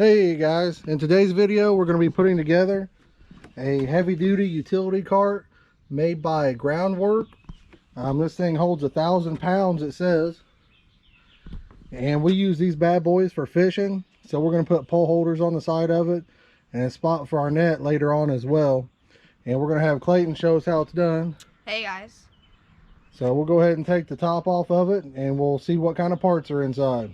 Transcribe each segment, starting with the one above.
Hey guys, in today's video we're going to be putting together a heavy-duty utility cart made by Groundwork. This thing holds 1,000 pounds, it says, and we use these bad boys for fishing. So we're going to put pole holders on the side of it and a spot for our net later on as well. And we're going to have Clayton show us how it's done. Hey guys. So we'll go ahead and take the top off of it and we'll see what kind of parts are inside.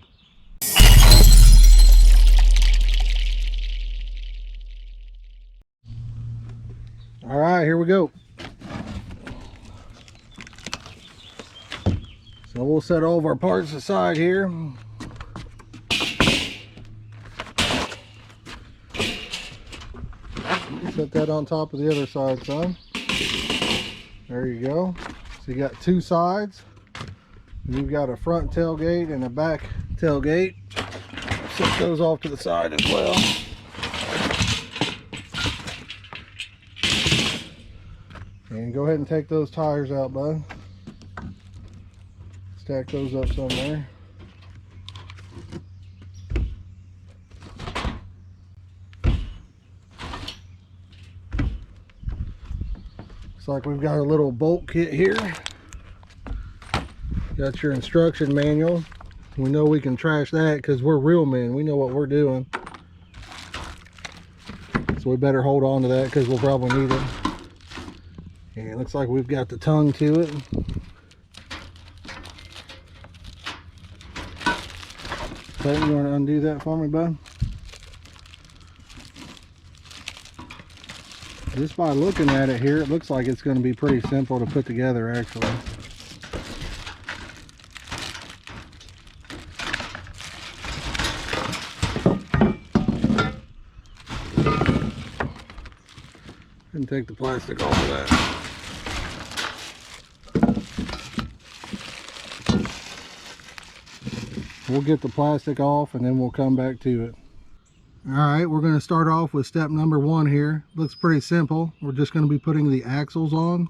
All right, here we go. So we'll set all of our parts aside here. Set that on top of the other side, son. There you go. So you got two sides. You've got a front tailgate and a back tailgate. Set those off to the side as well. And go ahead and take those tires out, bud. Stack those up somewhere. Looks like we've got a little bolt kit here. Got your instruction manual. We know we can trash that because we're real men. We know what we're doing. So we better hold on to that because we'll probably need it. And it looks like we've got the tongue to it. Clayton, you want to undo that for me, bud? Just by looking at it here, it looks like it's going to be pretty simple to put together, actually. And take the plastic off of that. We'll get the plastic off and then we'll come back to it. All right, we're going to start off with step number 1 here. Looks pretty simple. We're just going to be putting the axles on,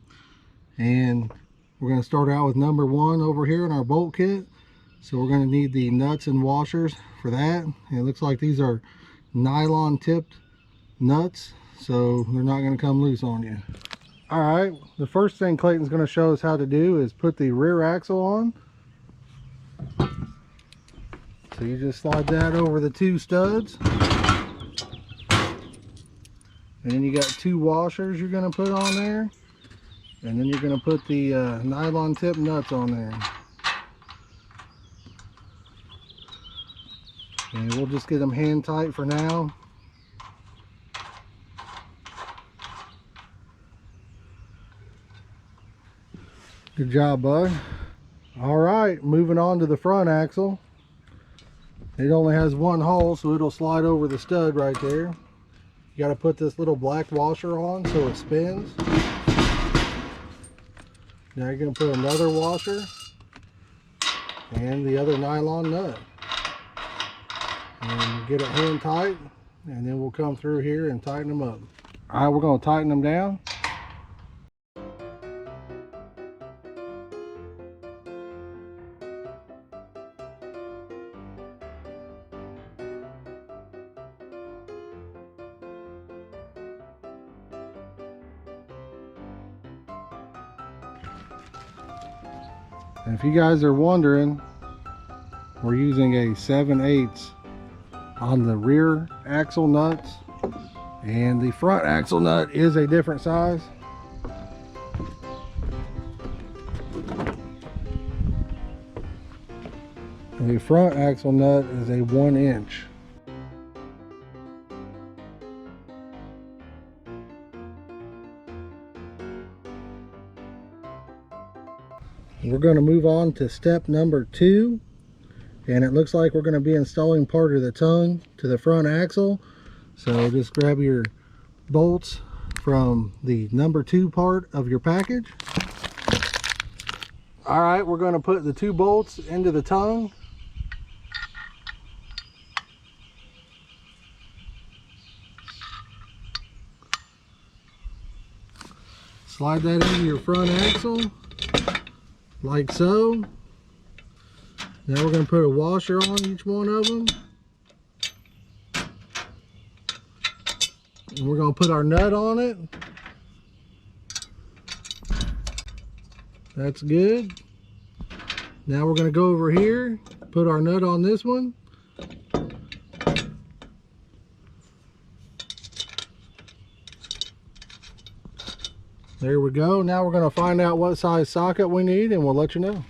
and we're going to start out with number 1 over here in our bolt kit. So we're going to need the nuts and washers for that. And it looks like these are nylon tipped nuts, so they're not going to come loose on you. All right, the first thing Clayton's going to show us how to do is put the rear axle on. So you just slide that over the 2 studs. And then you got 2 washers you're going to put on there. And then you're going to put the nylon tip nuts on there. And we'll just get them hand tight for now. Good job, bud. All right, moving on to the front axle. It only has 1 hole, so it'll slide over the stud right there. You got to put this little black washer on so it spins. Now you're going to put another washer and the other nylon nut. And get it hand tight, and then we'll come through here and tighten them up. All right, we're going to tighten them down. And if you guys are wondering, we're using a 7/8 on the rear axle nuts, and the front axle nut is a different size. The front axle nut is a 1 inch. We're going to move on to step number 2, and it looks like we're going to be installing part of the tongue to the front axle. So just grab your bolts from the number 2 part of your package. All right, we're going to put the 2 bolts into the tongue. Slide that into your front axle like so. Now we're going to put a washer on each one of them. And we're going to put our nut on it. That's good. Now we're going to go over here, put our nut on this one. There we go. Now we're going to find out what size socket we need and we'll let you know.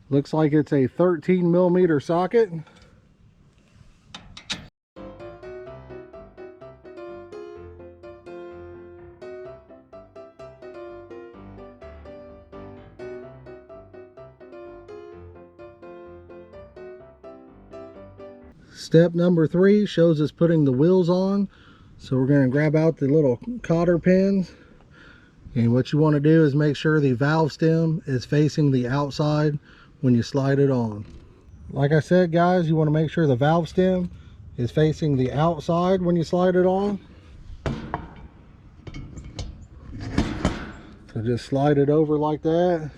Looks like it's a 13mm socket. Step number 3 shows us putting the wheels on. So we're going to grab out the little cotter pins. And what you want to do is make sure the valve stem is facing the outside when you slide it on. Like I said, guys, you want to make sure the valve stem is facing the outside when you slide it on. So just slide it over like that.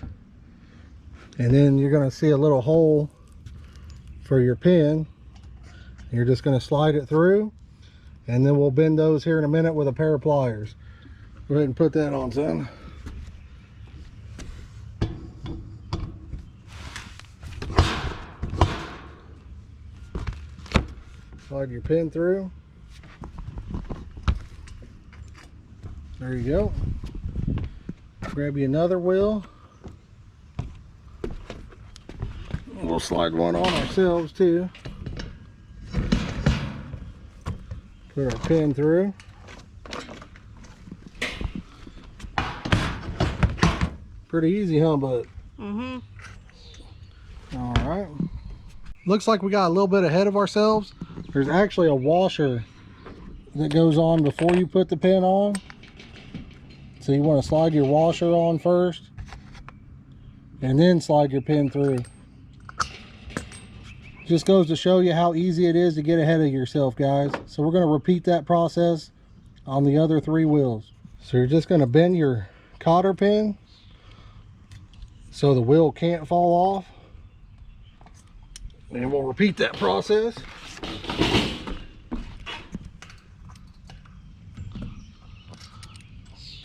And then you're going to see a little hole for your pin. You're just going to slide it through. And then we'll bend those here in a minute with a pair of pliers. Go ahead and put that on, son. Slide your pin through. There you go. Grab you another wheel. We'll slide one on ourselves too. Put our pin through. Pretty easy, huh, bud? Mm-hmm. All right. Looks like we got a little bit ahead of ourselves. There's actually a washer that goes on before you put the pin on. So you want to slide your washer on first and then slide your pin through. Just goes to show you how easy it is to get ahead of yourself, guys. So we're going to repeat that process on the other 3 wheels. So you're just going to bend your cotter pin so the wheel can't fall off. And we'll repeat that process.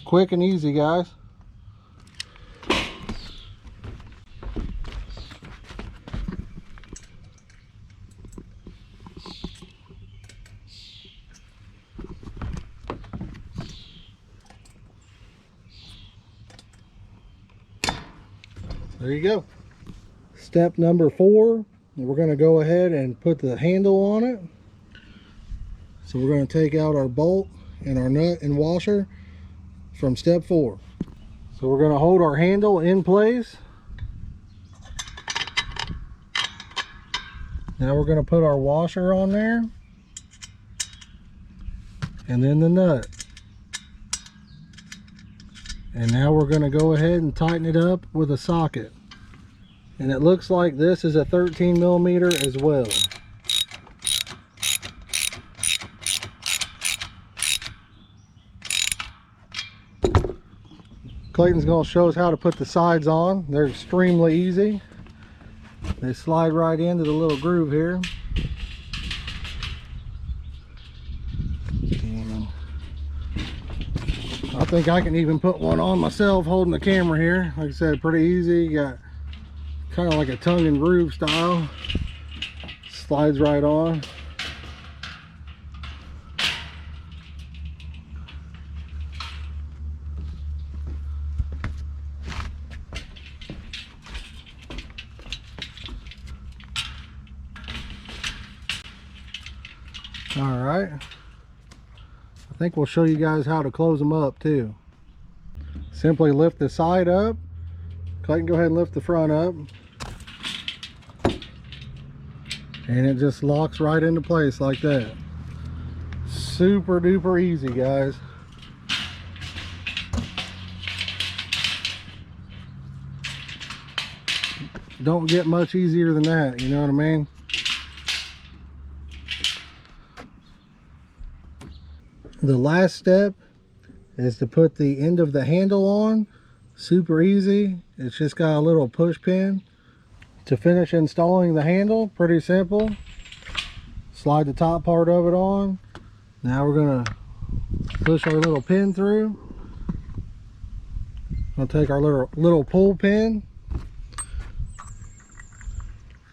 Quick and easy, guys. There you go. Step number 4, we're going to go ahead and put the handle on it. So we're going to take out our bolt and our nut and washer from step 4. So we're going to hold our handle in place. Now we're going to put our washer on there. And then the nut. And now we're going to go ahead and tighten it up with a socket. And it looks like this is a 13mm as well. Clayton's going to show us how to put the sides on. They're extremely easy. They slide right into the little groove here. I think I can even put one on myself holding the camera here. Like I said, pretty easy. You got kind of like a tongue and groove style. Slides right on. All right. I think we'll show you guys how to close them up too. Simply lift the side up. Clayton, go ahead and lift the front up. And it just locks right into place like that. Super duper easy, guys. Don't get much easier than that, you know what I mean? The last step is to put the end of the handle on. Super easy. It's just got a little push pin to finish installing the handle. Pretty simple. Slide the top part of it on. Now we're gonna Push our little pin through. I'll take our little pull pin,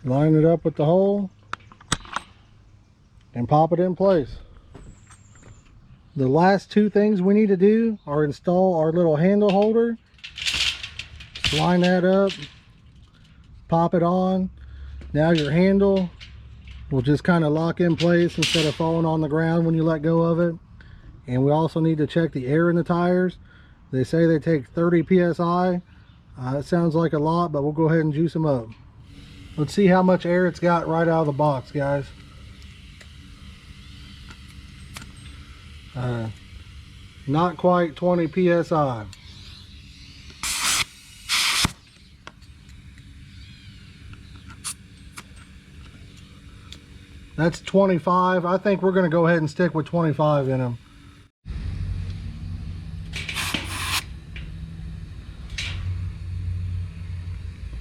line it up with the hole, and pop it in place. The last two things we need to do are install our little handle holder. Line that up, pop it on. Now your handle will just kind of lock in place instead of falling on the ground when you let go of it. And we also need to check the air in the tires. They say they take 30 psi. It sounds like a lot, but we'll go ahead and juice them up. Let's see how much air it's got right out of the box, guys. Not quite 20 psi. That's 25. I think we're going to go ahead and stick with 25 in them.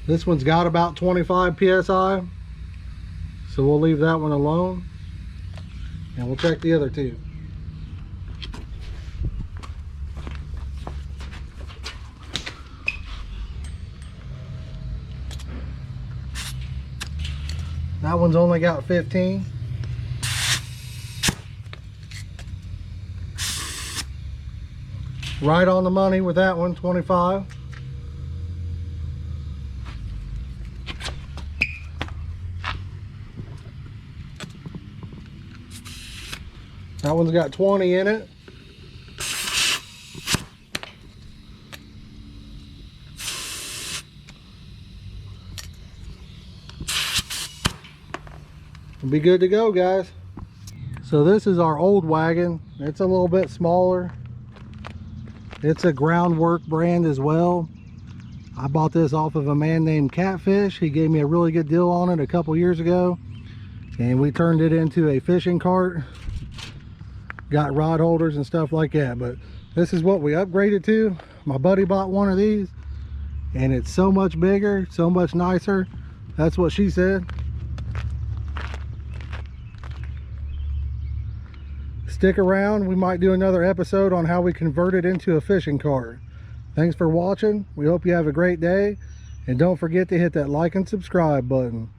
This one's got about 25 psi, so we'll leave that one alone, and we'll check the other two. That one's only got 15. Right on the money with that one, 25. That one's got 20 in it. We'll be good to go, guys. So this is our old wagon. It's a little bit smaller. It's a Groundwork brand as well. I bought this off of a man named Catfish. He gave me a really good deal on it a couple years ago, and we turned it into a fishing cart. Got rod holders and stuff like that, but this is what we upgraded to. My buddy bought one of these, and it's so much bigger, so much nicer. That's what she said. Stick around, we might do another episode on how we convert it into a fishing cart. Thanks for watching. We hope you have a great day, and don't forget to hit that like and subscribe button.